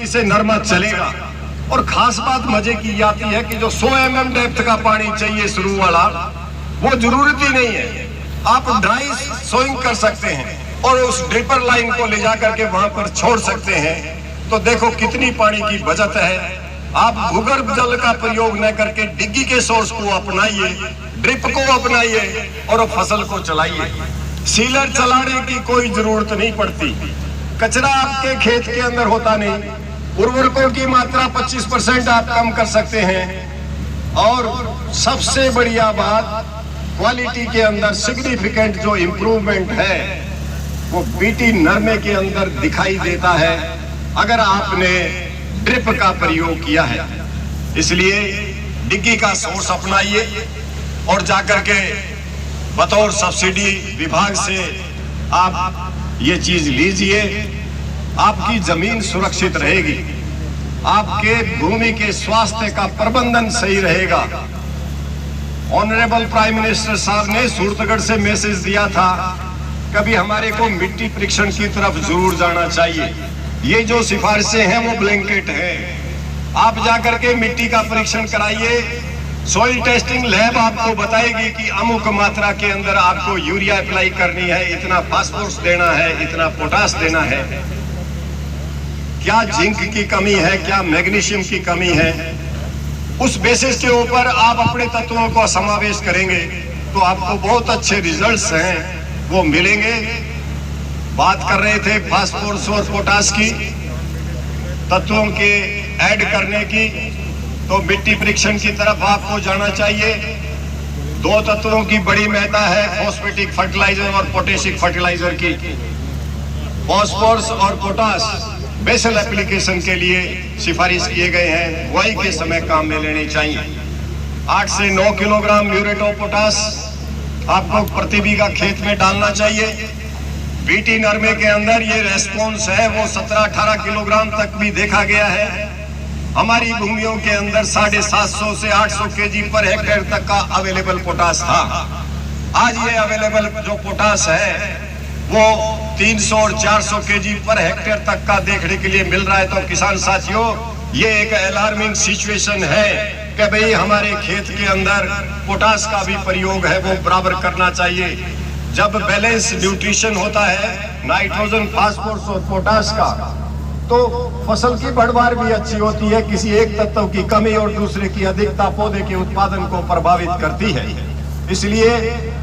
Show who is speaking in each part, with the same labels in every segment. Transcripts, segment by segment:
Speaker 1: से नरमा चलेगा। और खास बात मजे की आती है कि जो 100 mm डेप्थ का पानी चाहिए शुरू वाला, वो जरूरत ही नहीं है। आप ड्राई सोइंग कर सकते हैं और उस ड्रिपर लाइन को ले जाकर के वहां पर छोड़ सकते हैं। तो देखो कितनी पानी की बचत है। आप भूगर्भ जल का प्रयोग न करके डिग्गी के सोर्स को अपनाइए, ड्रिप को अपनाइए और फसल को चलाइए। सीलर चलाने की कोई जरूरत नहीं पड़ती। कचरा आपके खेत के अंदर होता नहीं। उर्वरकों की मात्रा 25% आप कम कर सकते हैं। और सबसे बढ़िया बात, क्वालिटी के अंदर सिग्निफिकेंट जो इम्प्रूवमेंट है वो बीटी नरमे के अंदर दिखाई देता है अगर आपने ड्रिप का प्रयोग किया है। इसलिए डिग्गी का सोर्स अपनाइए और जाकर के बतौर सब्सिडी विभाग से आप ये चीज लीजिए। आपकी जमीन सुरक्षित रहेगी, आपके भूमि के स्वास्थ्य का प्रबंधन सही रहेगा। ऑनरेबल प्राइम मिनिस्टर साहब ने सूरतगढ़ से मैसेज दिया था, कभी हमारे को मिट्टी परीक्षण की तरफ जरूर जाना चाहिए। ये जो सिफारिशें हैं वो ब्लैंकेट है। आप जाकर के मिट्टी का परीक्षण कराइए। सॉइल टेस्टिंग लैब आपको बताएगी कि अमुक मात्रा के अंदर आपको यूरिया अप्लाई करनी है, इतना फास्फोरस देना है, इतना पोटास देना है, क्या जिंक की कमी है, क्या मैग्नीशियम की कमी है। उस बेसिस के ऊपर आप अपने तत्वों को समावेश करेंगे तो आपको बहुत अच्छे रिजल्ट्स हैं वो मिलेंगे। बात कर रहे थे फास्फोरस और पोटास की, तत्वों के ऐड करने की, तो मिट्टी परीक्षण की तरफ आपको जाना चाहिए। 2 तत्वों की बड़ी महत्ता है, फॉस्फेटिक फर्टिलाइजर और पोटेशिक फर्टिलाइजर की। फॉस्फोरस और पोटास बेसल एप्लीकेशन के लिए सिफारिश किए गए हैं, बुआई के समय काम में लेनी चाहिए। 8 से 9 किलोग्राम म्यूरेट ऑफ पोटास आपको प्रति बीघा खेत में डालना चाहिए। बीटी नरमे के अंदर ये रेस्पॉन्स है वो 17-18 किलोग्राम तक भी देखा गया है। हमारी भूमियों के अंदर 750 से 800 केजी पर हेक्टेयर तक का अवेलेबल पोटास था। आज ये अवेलेबल जो पोटास है वो 300 और 400 केजी पर हेक्टेयर तक का देखने के लिए मिल रहा है। तो किसान साथियों, ये एक अलार्मिंग सिचुएशन है कि भाई हमारे खेत के अंदर पोटास का भी प्रयोग है वो बराबर करना चाहिए। जब बैलेंस न्यूट्रिशन होता है नाइट्रोजन, फास्फोरस और पोटास का, तो फसल की बढ़वार भी अच्छी होती है। किसी एक तत्व की कमी और दूसरे की अधिकता पौधे के उत्पादन को प्रभावित करती है। इसलिए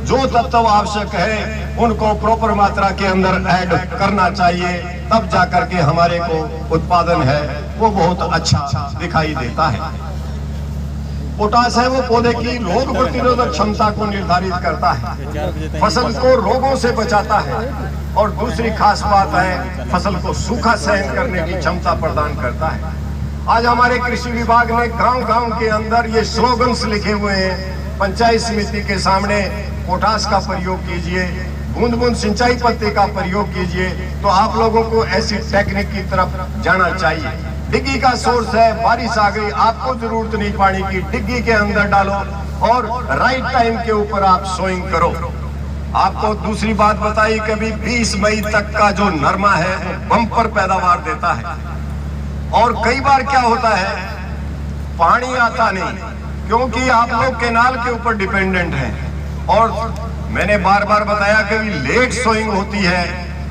Speaker 1: जो तत्व आवश्यक है उनको प्रॉपर मात्रा के अंदर ऐड करना चाहिए, तब जाकर के हमारे को उत्पादन है वो बहुत अच्छा दिखाई देता है। पोटास है वो पौधे की रोग प्रतिरोधक क्षमता को निर्धारित करता है, फसल को रोगों से बचाता है और दूसरी खास बात है फसल को सूखा सहन करने की क्षमता प्रदान करता है। आज हमारे कृषि विभाग ने गांव-गांव के अंदर ये स्लोगन्स लिखे हुए हैं, पंचायत समिति के सामने पोटास का प्रयोग कीजिए, बूंद बूंद सिंचाई पत्ती का प्रयोग कीजिए। तो आप लोगों को ऐसी टेक्निक की तरफ जाना चाहिए। डिग्गी का सोर्स है, बारिश आ गई, आपको जरूरत नहीं पानी की, डिग्गी के अंदर डालो और राइट टाइम के ऊपर आप सोइंग करो। आपको दूसरी बात बताई, कभी 20 मई तक का जो नरमा है वो बम्पर पैदावार देता है। और कई बार क्या होता है, पानी आता नहीं क्योंकि आप लोग केनाल के ऊपर डिपेंडेंट हैं। और मैंने बार बार बताया कि लेट सोइंग होती है,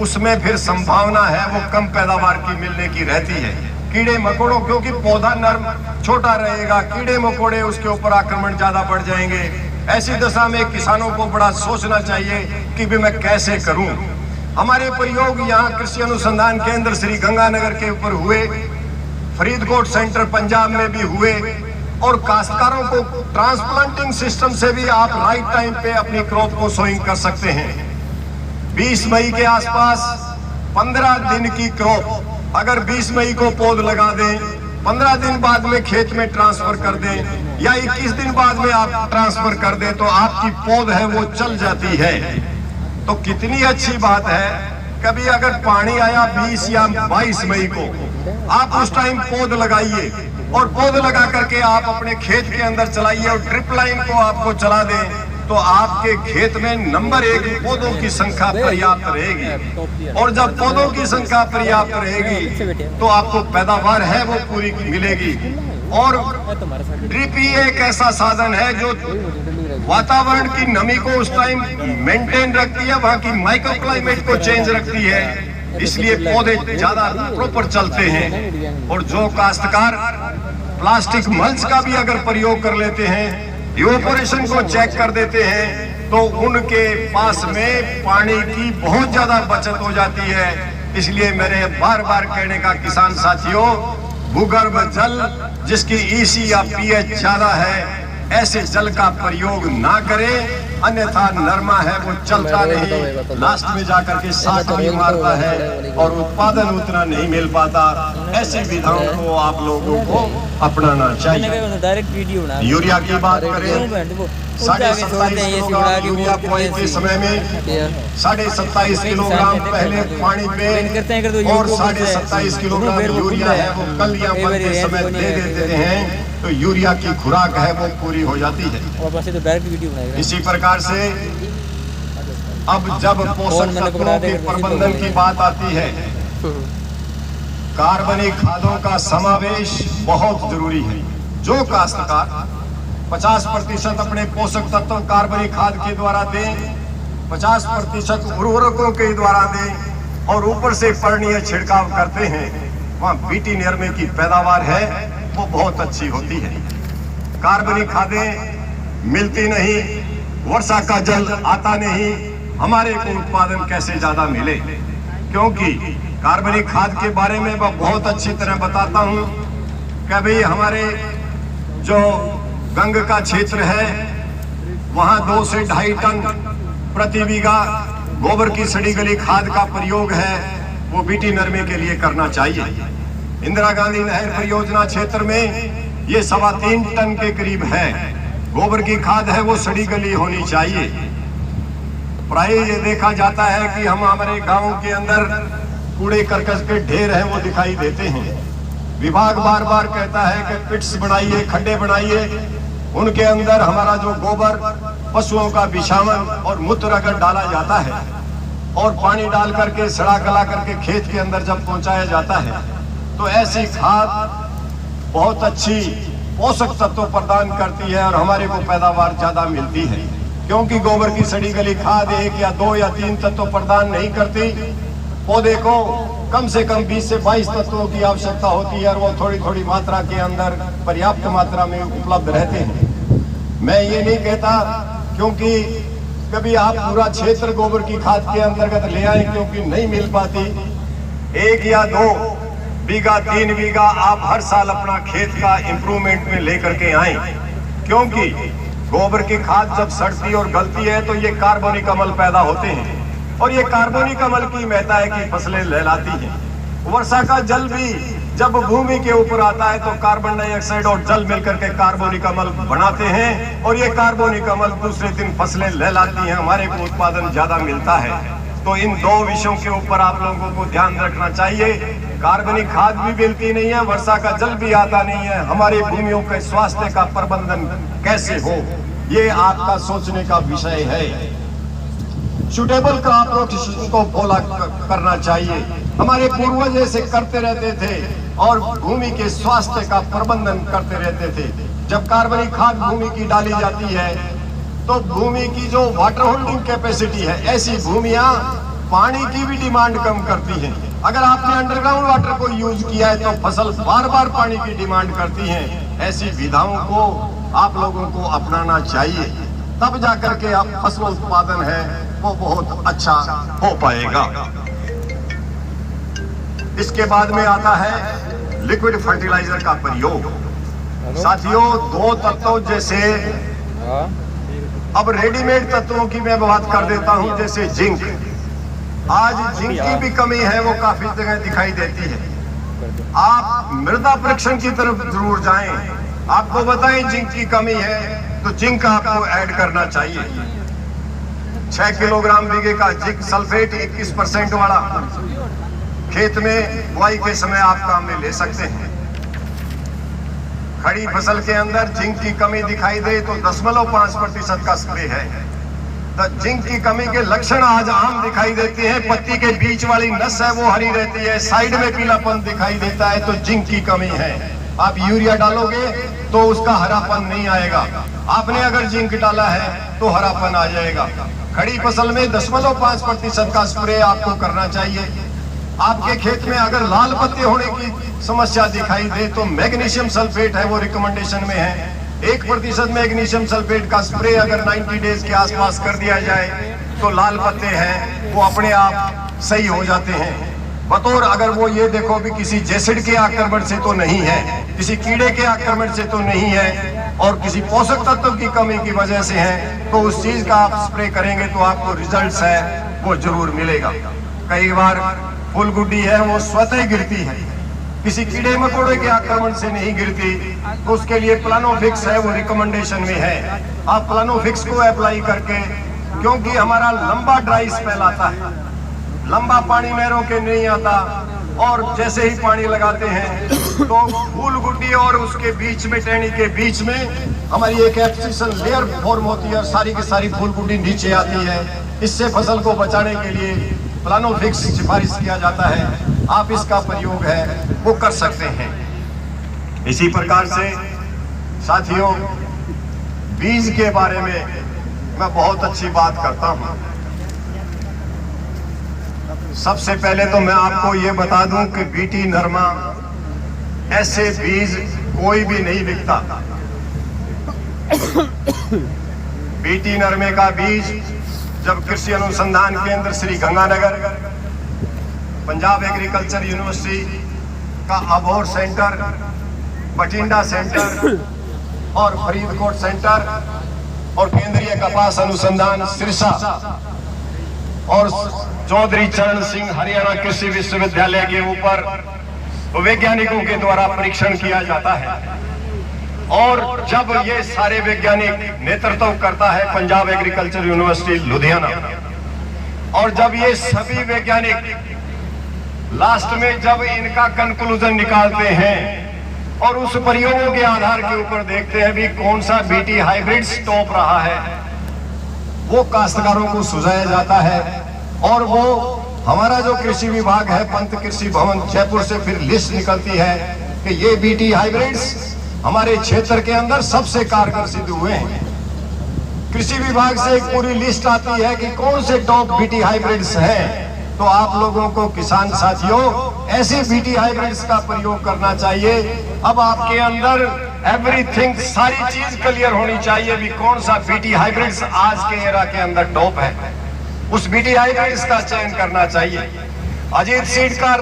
Speaker 1: उसमें फिर संभावना है वो कम पैदावार की मिलने की रहती है। कीड़े मकोड़ों, क्योंकि पौधा नर्म छोटा रहेगा, कीड़े मकोड़े उसके ऊपर आक्रमण ज्यादा बढ़ जाएंगे। ऐसी दशा में किसानों को बड़ा सोचना चाहिए कि भी मैं कैसे करूं। हमारे प्रयोग यहाँ कृषि अनुसंधान केंद्र श्री गंगानगर के ऊपर हुए, फरीदकोट सेंटर पंजाब में भी हुए, और काश्तकारों को ट्रांसप्लांटिंग सिस्टम से भी आप राइट टाइम पे अपनी क्रॉप को सोइंग कर सकते हैं। 20 मई के आसपास 15 दिन की क्रॉप अगर 20 मई को पौध लगा दें, 15 दिन बाद में खेत में ट्रांसफर कर दें या 21 दिन बाद में आप ट्रांसफर कर दें तो आपकी पौध है वो चल जाती है। तो कितनी अच्छी बात है। कभी अगर पानी आया 20 या 22 मई को, आप उस टाइम पौध लगाइए और पौध लगा करके आप अपने खेत के अंदर चलाइए और ड्रिप लाइन को आपको चला दें तो आपके खेत में नंबर 1 पौधों की संख्या पर्याप्त रहेगी। और जब पौधों की संख्या पर्याप्त रहेगी तो आपको पैदावार है वो पूरी मिलेगी। और ड्रिप ही एक ऐसा साधन है जो वातावरण की नमी को उस टाइम मेंटेन रखती है, वहाँ की माइक्रो क्लाइमेट को चेंज रखती है, इसलिए पौधे ज्यादा प्रॉपर चलते हैं। और जो काश्तकार प्लास्टिक मल्च का भी अगर प्रयोग कर लेते हैं, इवेपोरेशन को चेक कर देते हैं, तो उनके पास में पानी की बहुत ज्यादा बचत हो जाती है। इसलिए मेरे बार बार कहने का किसान साथियों, भूगर्भ जल जिसकी EC या pH ज्यादा है, ऐसे जल का प्रयोग ना करें, अन्यथा नरमा है वो चलता नहीं, लास्ट में जाकर के साथ भी मारता है और उत्पादन उतना नहीं मिल पाता। ऐसी विधाओं को आप लोगों को अपनाना चाहिए। यूरिया की बात करें, 27.5 किलोग्राम यूरिया बुआई के समय में 27.5 किलोग्राम पहले पानी पे और 27.5 किलोग्राम यूरिया है वो कलियां बनते समय दे देते हैं, तो यूरिया की खुराक है वो पूरी हो जाती है। इसी प्रकार से अब जब पोषक तत्वों के प्रबंधन की बात आती है, कार्बनिक खादों का समावेश बहुत जरूरी है। जो काश्तकार 50% अपने पोषक तत्व कार्बनिक खाद के द्वारा दें, 50% उर्वरकों के द्वारा दें और ऊपर से पर्णीय छिड़काव करते हैं, वहाँ बीटी नरमे की पैदावार है वो बहुत अच्छी होती है। कार्बनिक खादें मिलती नहीं, वर्षा का जल आता नहीं, हमारे को उत्पादन कैसे ज्यादा मिले? क्योंकि कार्बनिक खाद के बारे में मैं बहुत अच्छी तरह बताता हूँ कि भाई हमारे जो गंग का क्षेत्र है वहाँ 2 से 2.5 टन प्रति बीघा गोबर की सड़ी गली खाद का प्रयोग है वो बीटी नरमे के लिए करना चाहिए। इंदिरा गांधी नहर परियोजना क्षेत्र में ये 3.25 टन के करीब है गोबर की खाद है वो सड़ी गली होनी चाहिए। प्राय ये देखा जाता है कि हम हमारे गांव के अंदर कूड़े करकट के ढेर हैं वो दिखाई देते हैं। विभाग बार बार कहता है कि पिट्स बनाइए, खड्डे बनाइए, उनके अंदर हमारा जो गोबर पशुओं का बिछावन और मूत्र अगर डाला जाता है और पानी डाल करके सड़ा गला करके खेत के अंदर जब पहुंचाया जाता है तो ऐसी खाद बहुत अच्छी पोषक तत्व प्रदान करती है और हमारे को पैदावार ज्यादा मिलती है। क्योंकि गोबर की सड़ी गली खाद 1 या 2 या 3 तत्व प्रदान नहीं करती, पौधे को कम से कम 20 से 22 तत्वों की आवश्यकता होती है और वो थोड़ी थोड़ी मात्रा के अंदर पर्याप्त मात्रा में उपलब्ध रहते हैं। मैं ये नहीं कहता क्योंकि कभी आप पूरा क्षेत्र गोबर की खाद के अंतर्गत ले आए, क्योंकि नहीं मिल पाती। 1 या 2 बीघा 3 बीघा आप हर साल अपना खेत का इंप्रूवमेंट में लेकर के आए, क्योंकि गोबर की खाद जब सड़ती और गलती है तो ये कार्बनिक अम्ल पैदा होते हैं और ये कार्बनिक अम्ल की महत्ता है कि फसलें लहलाती हैं। वर्षा का जल भी जब भूमि के ऊपर आता है तो कार्बन डाइऑक्साइड और जल मिलकर के कार्बनिक अम्ल बनाते हैं और ये कार्बनिक अम्ल दूसरे दिन फसलें लहलाती हैं, हमारे को उत्पादन ज्यादा मिलता है। तो इन 2 विषयों के ऊपर आप लोगों को ध्यान रखना चाहिए। कार्बनिक खाद भी मिलती नहीं है, वर्षा का जल भी आता नहीं है, हमारी भूमियों के स्वास्थ्य का प्रबंधन कैसे हो, ये आपका सोचने का विषय है। सुटेबल क्रॉप रोटेशन को फॉलो करना चाहिए। हमारे पूर्वज ऐसे करते रहते थे और भूमि के स्वास्थ्य का प्रबंधन करते रहते थे। जब कार्बनिक खाद भूमि की डाली जाती है तो भूमि की जो वाटर होल्डिंग कैपेसिटी है, ऐसी भूमियां पानी की भी डिमांड कम करती हैं। अगर आपने अंडरग्राउंड वाटर को यूज किया है तो फसल बार बार पानी की डिमांड करती हैं। ऐसी विधाओं को आप लोगों को अपनाना चाहिए, तब जाकर के आप फसल उत्पादन है वो बहुत अच्छा हो पाएगा। इसके बाद में आता है लिक्विड फर्टिलाइजर का प्रयोग। साथियों, 2 तत्वों जैसे अब रेडीमेड तत्वों की मैं बात कर देता हूं, जैसे जिंक। आज जिंक की भी कमी है वो काफी जगह दिखाई देती है। आप मृदा परीक्षण की तरफ जरूर जाएं, आपको बताएं जिंक की कमी है तो जिंक आपको ऐड करना चाहिए। 6 किलोग्राम बीघे का जिंक सल्फेट 21% वाला खेत में बुआई के समय आप काम में ले सकते हैं। खड़ी फसल के अंदर जिंक की कमी दिखाई दे तो 0.5% का स्प्रे है। तो जिंक की कमी के लक्षण आज आम दिखाई देते हैं। पत्ती के बीच वाली नस है वो हरी रहती है, साइड में पीलापन दिखाई देता है, तो जिंक की कमी है। आप यूरिया डालोगे तो उसका हरापन नहीं आएगा, आपने अगर जिंक डाला है तो हरापन आ जाएगा। खड़ी फसल में 0.5% का स्प्रे आपको करना चाहिए। आपके खेत में अगर लाल पत्ते होने की समस्या दिखाई दे तो मैग्नीशियम सल्फेट है वो रिकमेंडेशन में है। 1% मैग्नीशियम सल्फेट का स्प्रे अगर 90 डेज के आसपास कर दिया जाए तो लाल पत्ते हैं वो अपने आप सही हो जाते हैं। बतौर अगर वो ये देखो भी किसी जेसिड के आक्रमण से तो नहीं है, किसी कीड़े के आक्रमण से तो नहीं है और किसी पोषक तत्व की कमी की वजह से है, तो उस चीज का आप स्प्रे करेंगे तो आपको रिजल्ट्स है वो जरूर मिलेगा। कई बार फूल गुड्डी है वो स्वतः गिरती है, किसी कीड़े मकोड़े के आक्रमण से नहीं गिरती, तो उसके लिए प्लानोफिक्स है वो रिकमेंडेशन में है। आप प्लानोफिक्स को अप्लाई करके, क्योंकि हमारा लंबा ड्राई स्पेल आता है, लंबा पानी नहरों के नहीं आता, और जैसे ही पानी लगाते हैं तो फूल गुड्डी और उसके बीच में टहनी के बीच में हमारी एक एब्सिशन लेयर फॉर्म होती है और सारी की सारी फूल गुड्डी नीचे आती है। इससे फसल को बचाने के लिए प्लानोफिक्स सिफारिश किया जाता है, आप इसका प्रयोग है वो कर सकते हैं। इसी प्रकार से साथियों, बीज के बारे में मैं बहुत अच्छी बात करता हूं। सबसे पहले तो मैं आपको ये बता दूं कि बीटी नरमा ऐसे बीज कोई भी नहीं बिकता। बीटी नरमे का बीज जब कृषि अनुसंधान केंद्र श्री गंगानगर, पंजाब एग्रीकल्चर यूनिवर्सिटी का अबोहर सेंटर, बठिंडा सेंटर और फरीदकोट सेंटर और केंद्रीय कपास अनुसंधान सिरसा और चौधरी चरण सिंह हरियाणा कृषि विश्वविद्यालय के ऊपर वैज्ञानिकों के द्वारा परीक्षण किया जाता है। और जब ये सारे वैज्ञानिक नेतृत्व करता है पंजाब एग्रीकल्चर यूनिवर्सिटी लुधियाना, और जब ये सभी वैज्ञानिक लास्ट में जब इनका कंक्लूजन निकालते हैं और उस प्रयोगों के आधार के ऊपर देखते हैं भी कौन सा बीटी हाइब्रिड टॉप रहा है, वो काश्तकारों को सुझाया जाता है। और वो हमारा जो कृषि विभाग है, पंत कृषि भवन जयपुर से फिर लिस्ट निकलती है कि ये बीटी हाइब्रिड्स हमारे क्षेत्र के अंदर सबसे कारगर सिद्ध हुए हैं। कृषि विभाग से एक पूरी लिस्ट आती है कि कौन से टॉप बीटी हाइब्रिड्स हैं। तो आप लोगों को किसान साथियों ऐसे बीटी हाइब्रिड्स का प्रयोग करना चाहिए। अब आपके अंदर एवरीथिंग, सारी चीज क्लियर होनी चाहिए भी कौन सा बीटी हाइब्रिड्स आज के एरा के अंदर टॉप है, उस बीटी हाइब्रिड्स का चयन करना चाहिए। अजीत सीड का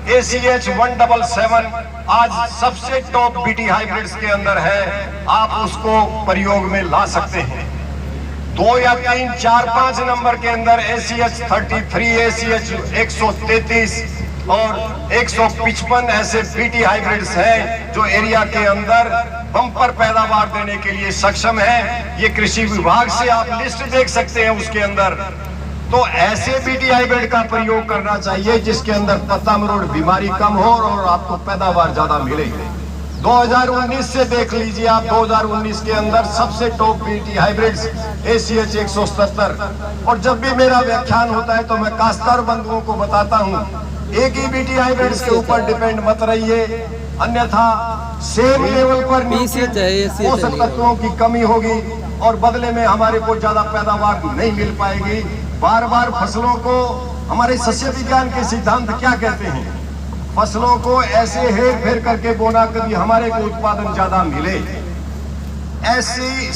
Speaker 1: ACH 177 आज सबसे टॉप बीटी हाइब्रिड्स के अंदर है, आप उसको प्रयोग में ला सकते हैं। 2 या 3, 4, 5 नंबर के अंदर ACH 33, ACH 133 और 155 ऐसे बीटी हाइब्रिड्स हैं जो एरिया के अंदर बम्पर पैदावार देने के लिए सक्षम है। ये कृषि विभाग से आप लिस्ट देख सकते हैं उसके अंदर। तो ऐसे बीटी हाइब्रिड का प्रयोग करना चाहिए जिसके अंदर पत्ता मरोड़ बीमारी कम हो और आपको पैदावार ज्यादा मिले। 2019 से देख लीजिए आप, 2019 के अंदर सबसे टॉप बीटी हाइब्रिड्स ACH 177। और जब भी मेरा व्याख्यान होता है तो मैं काश्तकार बंधुओं को बताता हूँ, एक ही बीटी हाइब्रिड्स के ऊपर डिपेंड मत रहिए, अन्यथा सेम लेवल पर पोषक तत्वों की कमी होगी और बदले में हमारे को ज्यादा पैदावार नहीं मिल पाएगी। बार बार फसलों को, हमारे सस्य विज्ञान के सिद्धांत क्या कहते हैं, फसलों को ऐसे हेर फेर करके बोना कभी हमारे को उत्पादन ज्यादा मिले। ऐसी